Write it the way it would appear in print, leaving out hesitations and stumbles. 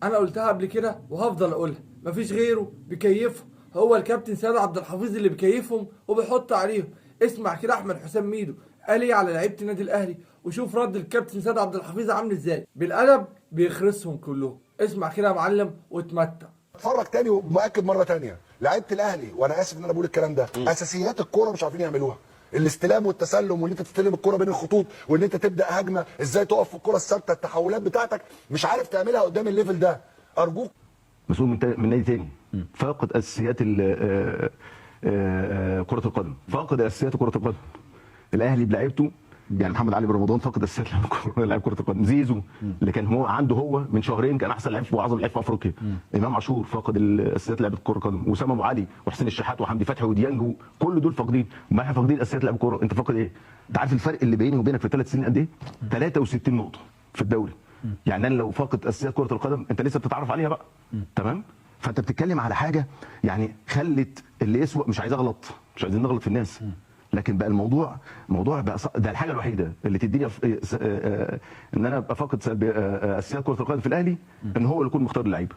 انا قلتها قبل كده وهفضل اقولها، مفيش غيره بيكيفهم، هو الكابتن سيد عبد الحفيظ اللي بيكيفهم وبيحط عليهم. اسمع كده احمد حسام ميدو قال ايه على لعيبه النادي الاهلي، وشوف رد الكابتن سيد عبد الحفيظ عامل ازاي، بالادب بيخرسهم كلهم. اسمع كده يا معلم واتمتع. اتفرج تاني ومؤكد مره تانيه، لعيبه الاهلي وانا اسف ان انا بقول الكلام ده، اساسيات الكوره مش عارفين يعملوها. الاستلام والتسلم، وان انت تستلم الكوره بين الخطوط، وان انت تبدا هجمه ازاي، تقف في الكوره الثابته، التحولات بتاعتك مش عارف تعملها قدام الليفل ده. ارجوك. مسؤول من نادي تاني فاقد اساسيات كره القدم، فاقد اساسيات كره القدم. الاهلي بلعيبته، يعني محمد علي برمضان فقد اساسيات لعيب كره القدم. زيزو اللي كان هو عنده هو من شهرين كان احسن لعيب واعظم لعيب في افريقيا. امام عاشور فقد اساسيات لعيبه كره القدم، واسامه ابو علي وحسين الشحات وحمدي فتحي وديانج، كل دول فاقدين. ما احنا فاقدين اساسيات لعيبه كوره. انت فاقد ايه؟ انت عارف الفرق اللي بيني وبينك في الثلاث سنين قد ايه؟ 63 نقطه في الدوري. يعني انا لو فاقد اساسيات كره القدم انت لسه بتتعرف عليها بقى. تمام؟ فانت بتتكلم على حاجه يعني خلت اللي يسوى، مش عايز اغلط، مش عايزين نغلط في الناس، لكن بقى الموضوع بقى ده الحاجه الوحيده اللي تديني ان انا ابقى فاقد اساسيات كره القدم في الاهلي، ان هو اللي يكون مختار اللعيبه.